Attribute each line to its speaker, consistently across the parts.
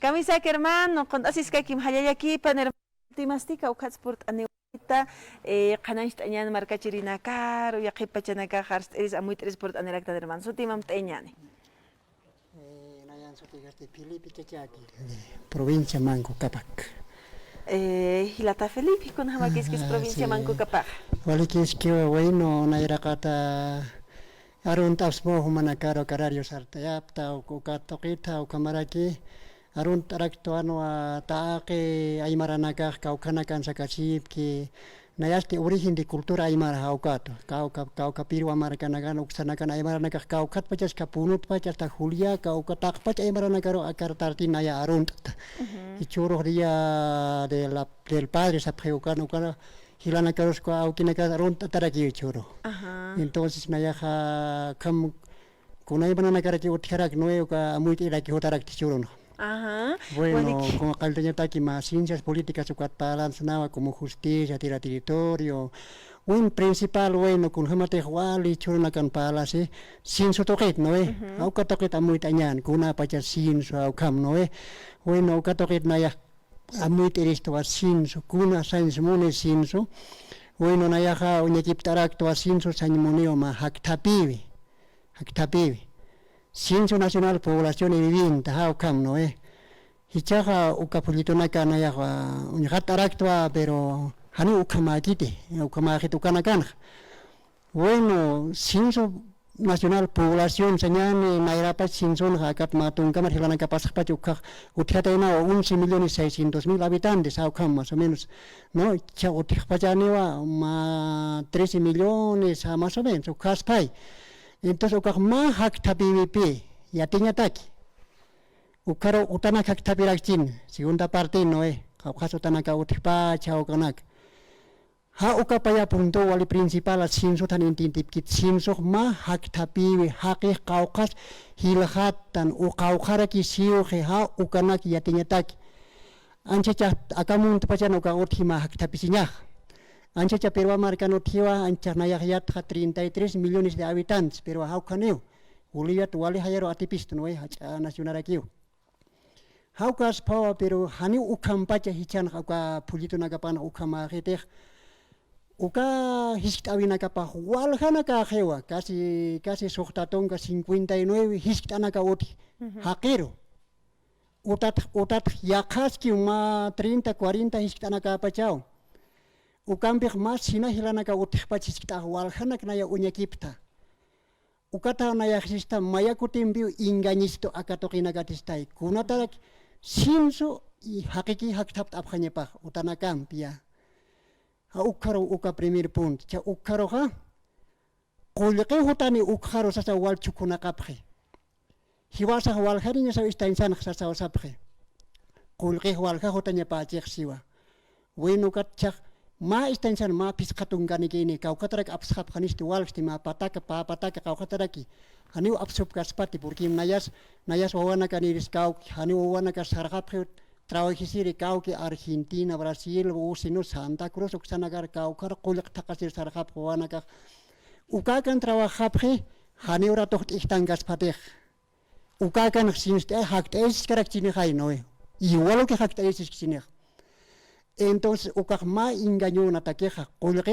Speaker 1: Kamisa hermano, con asis que kim hayayaki paner timastika ukhatsport anewita qananshta añan markachirina karo yaqipachanaka harst eres amuit sport anerakta hermano sutimam teñani.
Speaker 2: Nayan sotigasti Filipe Chachaki, provincia Manco Capac.
Speaker 1: Hilata Felipe con hamakis provincia Manco Capac.
Speaker 2: Walikis que bueno nairakata arun tasmo humanakaro carario sartayapta o katokita o kamaraki arun taraktuano taake aymaranaka kaukanakan sakasip ki nayasti origen de cultura aymara haukato kau piru amarkanakan uksanakan aymaranaka kaukat pachas kapunut pachas ta julia kaukatak pach aymaranakaro akar tartinaya arun ichuro dia del padre sapjeukan ukana hilana karos ko aukinaka arun taraki ichuro. Entonces nayaja kam kunay banana karaki utharak noe ka amuit iraki hotarak tichuro no. Bueno, como caldeña taki más ciencias políticas ucatalan sanaba como justicia, tira territorio. Un principal bueno kun hamate wali churna kan pala si sin so toket no au ka toket amuit anyan kuna pacha sin so au kam no bueno ka toket naya amuit iristo sin so kuna sans mone sin so bueno nayaha unyekip tarak to sinso sanmoneo ma haktapivi sinso nacional población viviente ha kam no hichaha ukapulito naka nayaha unyahat tarak to pero hani ukamakite ukana kan bueno sinso nacional población señan nairapa sinson hakat matung kamar hilana kapasak pachukah utihatena 11.600.000 habitantes kam más o menos no cha utihpachanewa ma 13 millones más o menos ukaspai entonces ukah ma haktapivipi yatinya taki ukaro utana haktapirakchin segunda parte no kaukas utana ka utihpacha ukanak ha ukapaya punto wali principal sinso tan intintip kit sinso ma hak tapi haki kaukas hilhatan ukaukara ki siu ha ukanak yatinya tak ancha akamun tapacan uka uthima hak tapi sinya ancha perwa markan uthiwa ancha nayayat 33 millones de habitantes pero ha ukaneu uliat wali hayaro atipis no hacha nasional kiu haukas pawa pero hani ukampacha hichan uka pulito nagapan ukama reteh uka hiskit awina kapa walhana ka hewa casi sohtatonga 59 hiskit anaka oti hakero utat yakaski ma 30 40 hiskit anaka pachao ukambih mas sina hilana ka oti pachiskit walhana knaya unyakipta ukata naya hista maya kutimbiu inganisto akatokina gatistai kunatarak sinso I hakiki haktapt aphanyepa utana kampia ha ukkaro uka primer punto cha ukkaro ha qulqi hutani ukkaro sasa wal chukuna kapre hiwasa wal harinya sa istainsan sasa sapre qulqi wal ha hutanya pa siwa wenu katcha ma istainsan ma piskatungani kini kau katrak apskhap khanisti wal stima pataka kau katraki hani apsup kaspati porque nayas wawana kaniris kau hani wawana ka sargap trabajisiri kau ke Argentina, Brasil, usino Santa Cruz, uksanagar kau kar kulik takasir sarhap kawana ka ukakan trabajap he hani ora toht ihtangas pateh ukakan sinste hakt es karakchini hay noe igual que hakt es kisine entonces ukak ma engaño na takeja kulik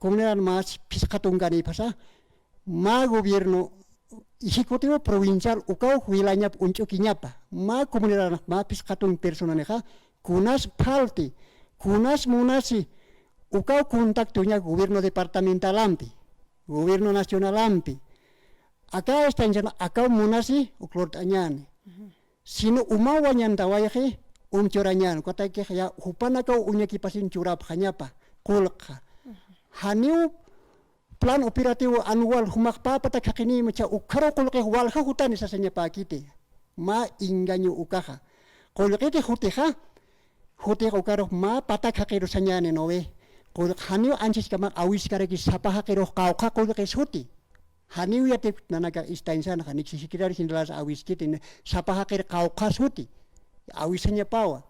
Speaker 2: comunidad más piskatungani pasa ma gobierno ejecutivo provincial ukau wilayah uncukinyapa ma comunidad ma piskatun personaneja kunas falti kunas munasi ukau kontaktunya gobierno departamental ampi gobierno nasional ampi acá está en acá munasi uklort anyane sino umawanyan tawayahe choranyan kota ke ya hupana kau unyaki pasin curap hanyapa kulka haniu plan operativo anual humak papa tak hakini macha ukaro kulke wal hutani sasanya pakite ma inganyo ukaha kulke huteha ukaro ma patak hakiru sanyane nowe kul haniu ansis kama awis kareki sapa hakiru kauka kulke suti haniu yate nanaga istainsan hanik sisikirari sindalas awis kite sapa hakir kauka suti awisanya pawa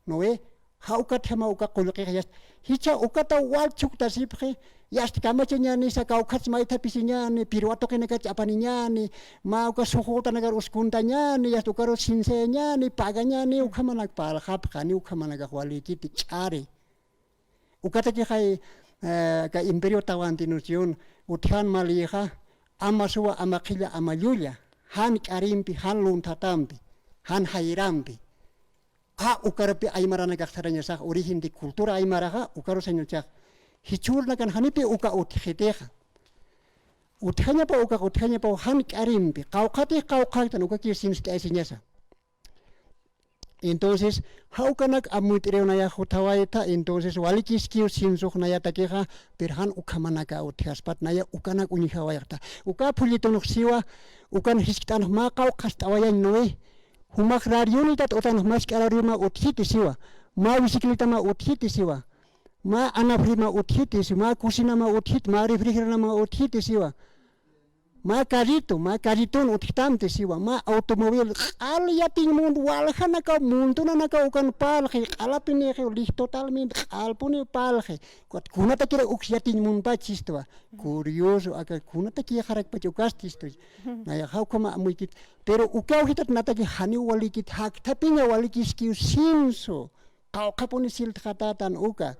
Speaker 2: nowe haukat hama uka kulke yast hicha ukata wal chukta sipre yast kamachanya ni sa kaukat mai tapisinya ni pirwato kena apaninya ni ma uka suhota nagar uskuntanya ni yast ukaro sinsenya ni paganya ni ukamanak pal khapka ni ukamanak wali kiti chari ukata ki khai ka imperio tawantinusion uthan maliha amasua amakila amalulia han karimpi han luntatampi han hairampi ukarapi aymara nagaktaranya sak origen di kultura aymara ha ukaro senyuchak hichur nakan hanipi uka uthiteja uthanya pa han karimpi qaukati qaukatan uka kirsinste asinyasa entonces haukanak amuitreo naya hutawaita entonces walikiskiu sinsuk naya takeja perhan ukamanaka uthaspat naya ukanak unihawayata uka pulitonok siwa ukan hiskitan ma qaukastawaya noe humak rariunitat utan maskararima uthiti siwa ma bisikleta ma uthiti siwa ma anaprima uthiti siwa ma kusina ma uthiti ma refrigerana ma uthiti siwa ma kariton uthitamte siwa ma automobil al yating mund walhana ka muntuna naka ukan palhe alapine ke lich totalmente alpune palhe kunata kira ux yating mund pachistva curioso aka kunata kira harak pachukastisto naya haukama amuikit pero ukau hitat nata ki hani walikit hak tapinya walikiskiu sinso kau kapuni silt khatatan uka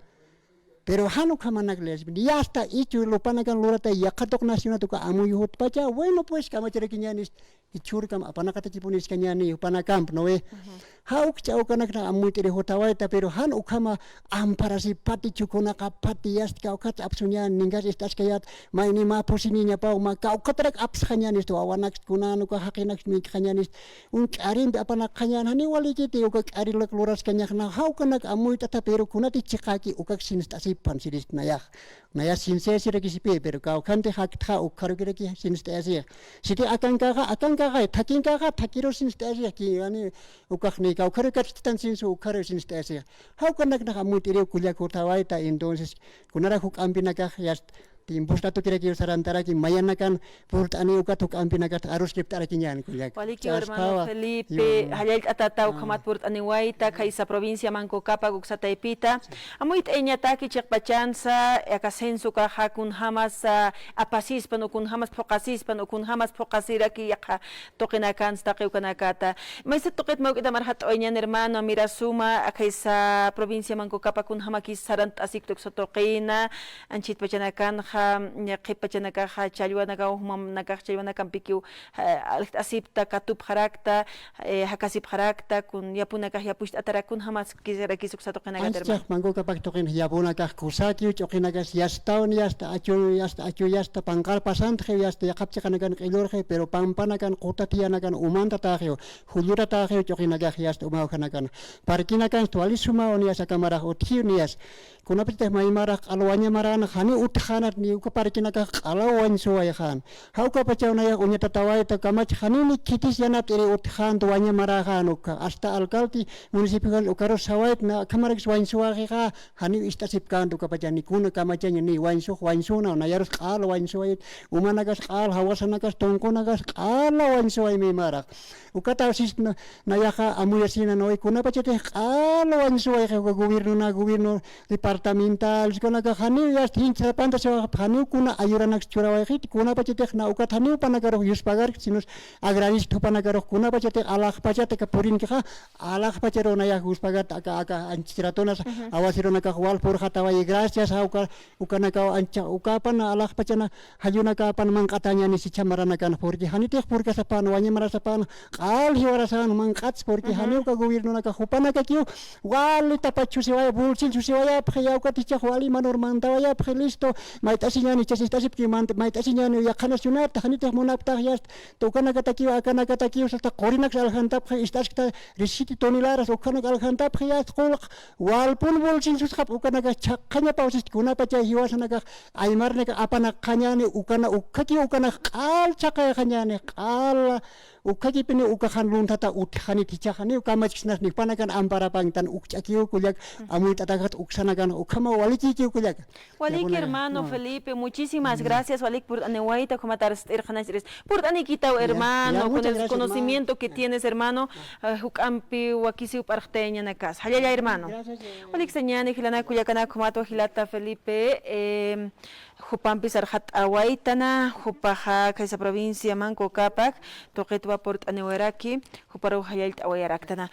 Speaker 2: pero hanu kamanak les ya hasta ichu lupanakan lurata ya katok nasional tuka amu yuhut pacha bueno pues kama cerekinyanis ichur kam apana kata kipunis kanyani upana kamp noe hauk chau kanak na amu tere hotawai ta pero han ukama amparasi pati chukona ka pati yast kau kat apsunya ningas estas kayat maini ma posininya pau ma kau katrak aps kanyanis to awanak kuna nuka hakinak mi kanyanis arin apana kanyan hani wali kiti ukak arilak luras kanyak na hau kanak amu tata pero kuna ti chikaki ukak sinstasi pansilis naya sinse sira kisipe pero kau kante hak tha ukharu kira ki sinstasi siti akan kaka takin kaka takiro sinstasi ki ani ukakni kau kharu katitan sinsu ukharu sinstasi hau kanak na amu tire kulia kotawai ta entonces kunara huk ampina ka yast timpus tatu kira-kira sarantara ki mayanakan purt ani ukat huk ampina ka arus kiptara kinyan kulia
Speaker 1: waliki hermano Felipe hayal atatau khamat purt ani waita kaisa provincia Manco Cápac uksataipita amuit enyata ki chekpachansa akasensu ka hakun hamas apasis pano kun hamas pokasis pano kun hamas pokasira ki yaka tokinakan staqi kanakata maisa tokit mo kita marhat oinyan hermano Mirasuma kaisa provincia Manco Cápac kun hamakis sarant asiktok sotokina anchit pachanakan qhipachanaka challwanaka humam nakaqchaywanaka pikiu asipta katup harakta hakasip harakta kun yapunaka yapush atarakun hamas kisera kisuk satoqinaga terma
Speaker 2: Manco Cápac toqin yapunaka kusaki choqinaga yastaun yasta achu pankal pasant yasta yaqapchaqanakan qilorje pero pampanakan qutatianakan umanta taqio hullura taqio choqinaga yasta umawhanakan parkinakan tualisuma onias akamara uthiunias kunapite maimarak alwanya marana hani uthanat ni uka parkinaka alawan suwaya khan hauka pachauna ya unya tatawai ta kamach hani ni kitis yana tere uthan tuanya marahan uka hasta alkalti municipal ukaro sawait na kamarak swain suwaya kha hani istasip kan uka pachani kuna kamachanya ni wain na yarus qal wain suwait umanagas qal hawasanagas tongkonagas qal wain suwai mi marak uka tawsis na yaka amuyasina noi kuna pachate qal wain suwai kha gobierno departamental skona ka hani yas hincha panta sewa hani kuna ayuranak churawa hit kuna pachate na ukat hani panagaro yuspagar sinus agraris panagaro kuna pachate alah pachate ka purin ka alah pachero na ya yuspagar aka anchiratonas awasirona ka wal por khatawa gracias ukana ka ancha ukapan alah pachana hayuna ka pan mangkatanya ni si chamarana kan porki hani tek porka sapan wanya marasapan qal hiwarasan mangkats porki hani ka gobierno na ka hupana ka kiu wal tapachu sewa bulchin susiwa ya ukaticha wali manor mantawa ya listo maitasinya ni chasistasip ki maitasinya ni yakana sunat hani tek monapta yas to kana kata kiu sata korinak alhantap istas kita risiti tonilaras ukana alhantap ya qulq wal pun bulchin suskap ukana ka chakkanya pausis kuna pacha hiwasana ka aimarne ka apana kanyane ukana ukaki ukana qal chakaya kanyane qal ukaki pene ukahan luntata uthani tichahani ukamachnas ni panakan amparapan tan ukchaki ukulyak amuy tatakat uksanakan ukama waliki ukulyak.
Speaker 1: Walik hermano Felipe, muchísimas gracias Walik por anewaita como por aniquita hermano con el conocimiento que tienes hermano hukampi wakisi uparteña na casa. Hayaya hermano. Walik señani hilana kuyakana kumato hilata Felipe Jupampi sarhat awaitana jupaja kaisa provincia manco capac toquetwa port aneweraki juparo hayalt awayaraktana